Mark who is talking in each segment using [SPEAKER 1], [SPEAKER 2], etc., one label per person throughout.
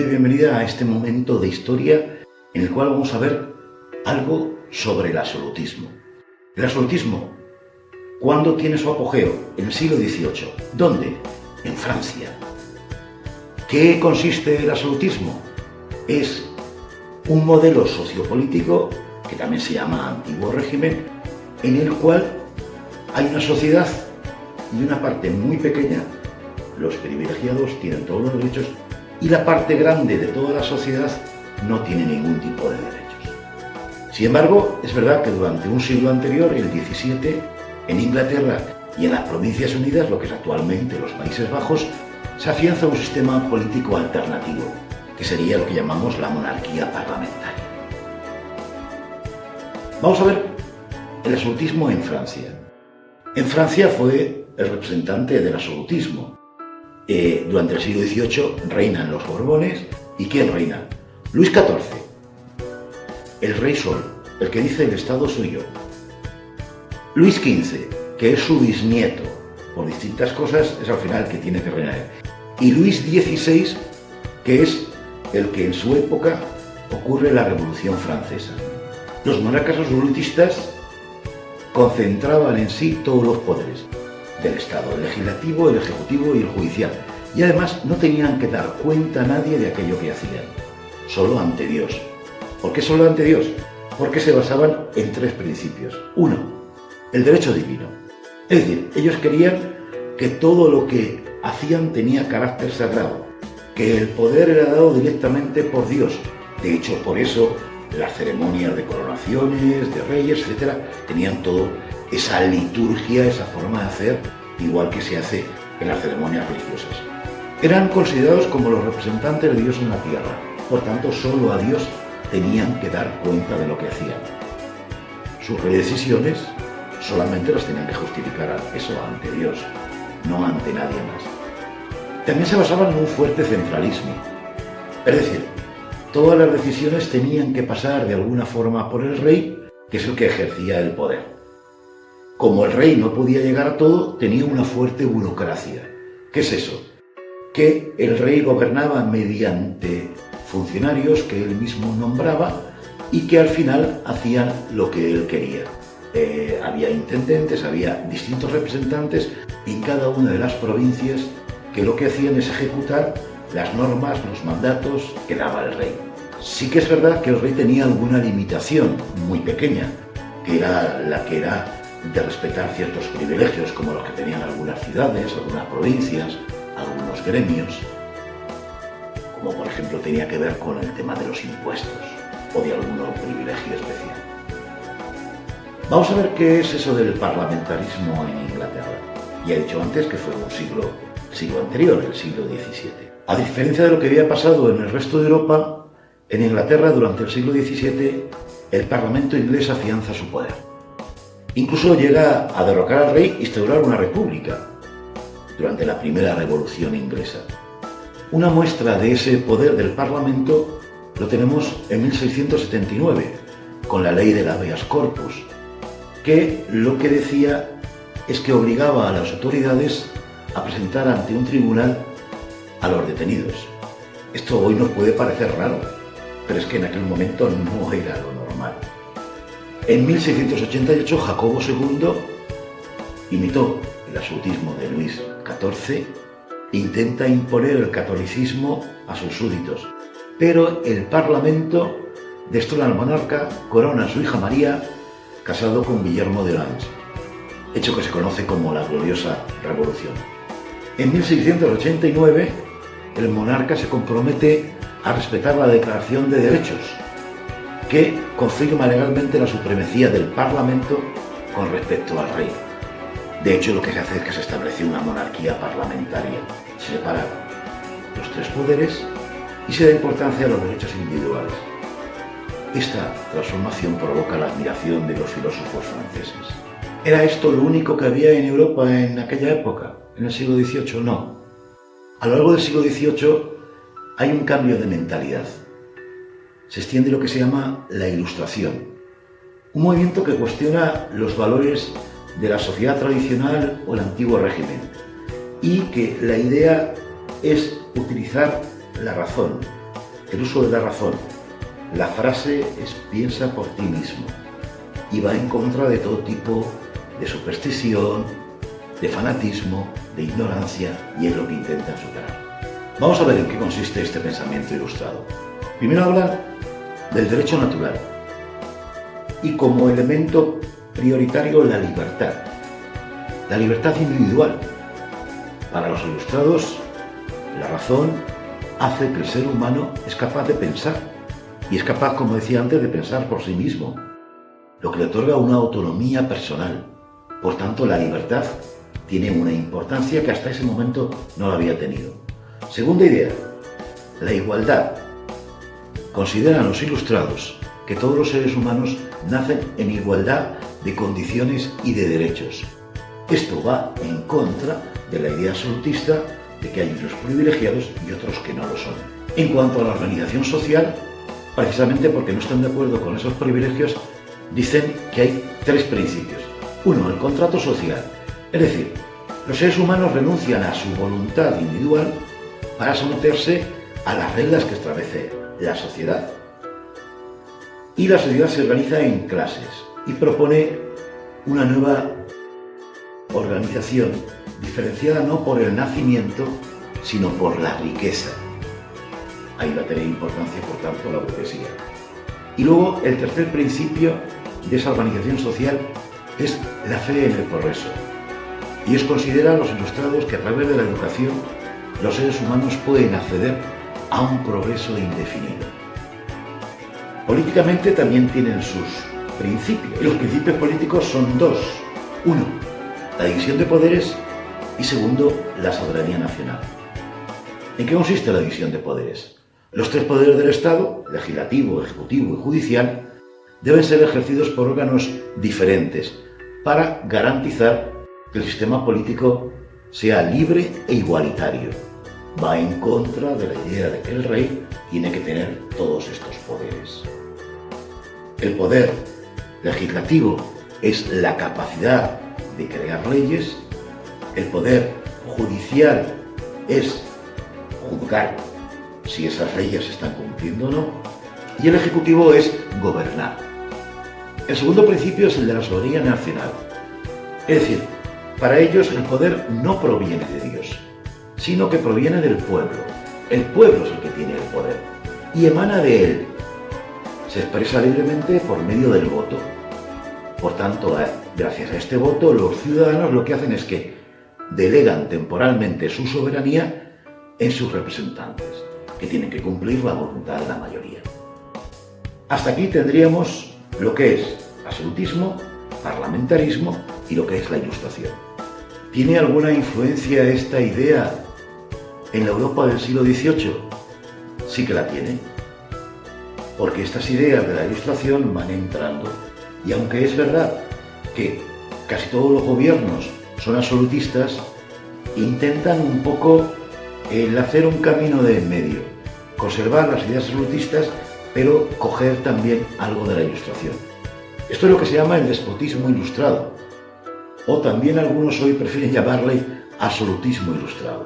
[SPEAKER 1] Bienvenido y bienvenida a este momento de historia en el cual vamos a ver algo sobre el absolutismo. El absolutismo, ¿cuándo tiene su apogeo? En el siglo XVIII. ¿Dónde? En Francia. ¿Qué consiste el absolutismo? Es un modelo sociopolítico, que también se llama antiguo régimen, en el cual hay una sociedad y una parte muy pequeña, los privilegiados tienen todos los derechos, y la parte grande de toda la sociedad no tiene ningún tipo de derechos. Sin embargo, es verdad que durante un siglo anterior, el XVII, en Inglaterra y en las Provincias Unidas, lo que es actualmente los Países Bajos, se afianza un sistema político alternativo, que sería lo que llamamos la monarquía parlamentaria. Vamos a ver el absolutismo en Francia. En Francia fue el representante del absolutismo. Durante el siglo XVIII reinan los Borbones. ¿Y quién reina? Luis XIV, el rey Sol, el que dice el Estado soy yo. Luis XV, que es su bisnieto, por distintas cosas es al final el que tiene que reinar. Y Luis XVI, que es el que en su época ocurre la Revolución Francesa. Los monarcas absolutistas concentraban en sí todos los poderes del Estado, el legislativo, el ejecutivo y el judicial. Y además no tenían que dar cuenta a nadie de aquello que hacían, solo ante Dios. ¿Por qué solo ante Dios? Porque se basaban en tres principios. Uno, el derecho divino. Es decir, ellos querían que todo lo que hacían tenía carácter sagrado, que el poder era dado directamente por Dios. De hecho, por eso las ceremonias de coronaciones, de reyes, etc., tenían todo esa liturgia, esa forma de hacer, igual que se hace en las ceremonias religiosas. Eran considerados como los representantes de Dios en la tierra, por tanto solo a Dios tenían que dar cuenta de lo que hacían. Sus decisiones solamente las tenían que justificar eso ante Dios, no ante nadie más. También se basaban en un fuerte centralismo, es decir, todas las decisiones tenían que pasar de alguna forma por el rey, que es el que ejercía el poder. Como el rey no podía llegar a todo, tenía una fuerte burocracia. ¿Qué es eso? Que el rey gobernaba mediante funcionarios que él mismo nombraba y que al final hacían lo que él quería. Había intendentes, había distintos representantes en cada una de las provincias que lo que hacían es ejecutar las normas, los mandatos que daba el rey. Sí que es verdad que el rey tenía alguna limitación muy pequeña, que era la que era de respetar ciertos privilegios como los que tenían algunas ciudades, algunas provincias, algunos gremios, como por ejemplo tenía que ver con el tema de los impuestos o de algún privilegio especial. Vamos a ver qué es eso del parlamentarismo en Inglaterra. Ya he dicho antes que fue un siglo anterior, el siglo XVII. A diferencia de lo que había pasado en el resto de Europa, en Inglaterra durante el siglo XVII el Parlamento inglés afianza su poder. Incluso llega a derrocar al rey e instaurar una república durante la primera revolución inglesa. Una muestra de ese poder del Parlamento lo tenemos en 1679, con la ley del habeas corpus, que lo que decía es que obligaba a las autoridades a presentar ante un tribunal a los detenidos. Esto hoy nos puede parecer raro, pero es que en aquel momento no era lo normal. En 1688 Jacobo II imitó el absolutismo de Luis XIV e intenta imponer el catolicismo a sus súbditos, pero el Parlamento destrona al monarca, corona a su hija María, casado con Guillermo de Orange, hecho que se conoce como la gloriosa Revolución. En 1689 el monarca se compromete a respetar la Declaración de Derechos, que confirma legalmente la supremacía del Parlamento con respecto al rey. De hecho, lo que se hace es que se establece una monarquía parlamentaria. Se separan los tres poderes y se da importancia a los derechos individuales. Esta transformación provoca la admiración de los filósofos franceses. ¿Era esto lo único que había en Europa en aquella época, en el siglo XVIII? No. A lo largo del siglo XVIII hay un cambio de mentalidad. Se extiende lo que se llama la Ilustración, un movimiento que cuestiona los valores de la sociedad tradicional o el antiguo régimen, y que la idea es utilizar la razón, el uso de la razón. La frase es piensa por ti mismo y va en contra de todo tipo de superstición, de fanatismo, de ignorancia, y es lo que intentan superar. Vamos a ver en qué consiste este pensamiento ilustrado. Primero hablan del derecho natural y como elemento prioritario la libertad individual. Para los ilustrados, la razón hace que el ser humano es capaz de pensar y es capaz, como decía antes, de pensar por sí mismo, lo que le otorga una autonomía personal. Por tanto, la libertad tiene una importancia que hasta ese momento no la había tenido. Segunda idea, la igualdad. Consideran los ilustrados que todos los seres humanos nacen en igualdad de condiciones y de derechos. Esto va en contra de la idea absolutista de que hay unos privilegiados y otros que no lo son. En cuanto a la organización social, precisamente porque no están de acuerdo con esos privilegios, dicen que hay tres principios. Uno, el contrato social, es decir, los seres humanos renuncian a su voluntad individual para someterse a las reglas que establece la sociedad. Y la sociedad se organiza en clases y propone una nueva organización diferenciada no por el nacimiento, sino por la riqueza. Ahí va a tener importancia, por tanto, la burguesía. Y luego, el tercer principio de esa organización social es la fe en el progreso. Y ellos consideran, los ilustrados, que a través de la educación los seres humanos pueden acceder a un progreso indefinido. Políticamente también tienen sus principios. Los principios políticos son dos. Uno, la división de poderes y segundo, la soberanía nacional. ¿En qué consiste la división de poderes? Los tres poderes del Estado, legislativo, ejecutivo y judicial, deben ser ejercidos por órganos diferentes para garantizar que el sistema político sea libre e igualitario. Va en contra de la idea de que el rey tiene que tener todos estos poderes. El poder legislativo es la capacidad de crear leyes, el poder judicial es juzgar si esas leyes se están cumpliendo o no, y el ejecutivo es gobernar. El segundo principio es el de la soberanía nacional. Es decir, para ellos el poder no proviene de Dios, sino que proviene del pueblo. El pueblo es el que tiene el poder y emana de él. Se expresa libremente por medio del voto. Por tanto, gracias a este voto, los ciudadanos lo que hacen es que delegan temporalmente su soberanía en sus representantes, que tienen que cumplir la voluntad de la mayoría. Hasta aquí tendríamos lo que es absolutismo, parlamentarismo y lo que es la Ilustración. ¿Tiene alguna influencia esta idea en la Europa del siglo XVIII? Sí que la tiene, porque estas ideas de la Ilustración van entrando, y aunque es verdad que casi todos los gobiernos son absolutistas, intentan un poco el hacer un camino de en medio, conservar las ideas absolutistas, pero coger también algo de la Ilustración. Esto es lo que se llama el despotismo ilustrado, o también algunos hoy prefieren llamarle absolutismo ilustrado.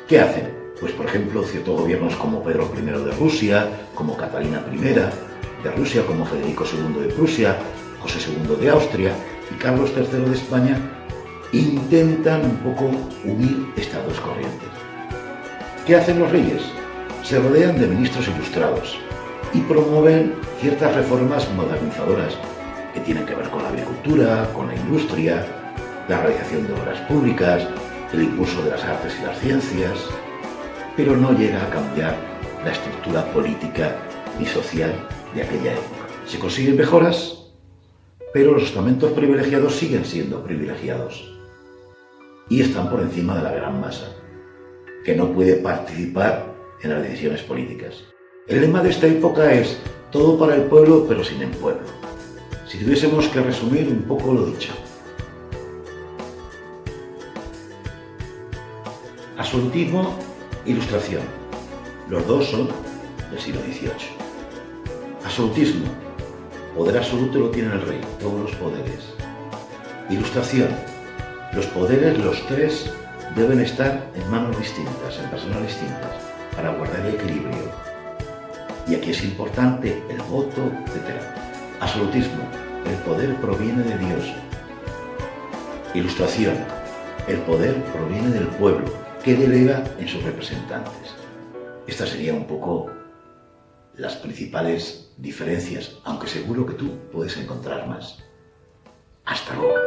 [SPEAKER 1] ¿Qué hacen? Pues, por ejemplo, ciertos gobiernos como Pedro I de Rusia, como Catalina I de Rusia, como Federico II de Prusia, José II de Austria y Carlos III de España, intentan un poco unir estas dos corrientes. ¿Qué hacen los reyes? Se rodean de ministros ilustrados y promueven ciertas reformas modernizadoras que tienen que ver con la agricultura, con la industria, la realización de obras públicas, el impulso de las artes y las ciencias, pero no llega a cambiar la estructura política y social de aquella época. Se consiguen mejoras, pero los estamentos privilegiados siguen siendo privilegiados y están por encima de la gran masa, que no puede participar en las decisiones políticas. El lema de esta época es todo para el pueblo, pero sin el pueblo. Si tuviésemos que resumir un poco lo dicho. Absolutismo, Ilustración. Los dos son del siglo XVIII. Absolutismo. Poder absoluto lo tiene el rey, todos los poderes. Ilustración. Los poderes, los tres, deben estar en manos distintas, en personas distintas, para guardar el equilibrio. Y aquí es importante el voto, etc. Absolutismo. El poder proviene de Dios. Ilustración. El poder proviene del pueblo, que delega en sus representantes. Estas serían un poco las principales diferencias, aunque seguro que tú puedes encontrar más. Hasta luego.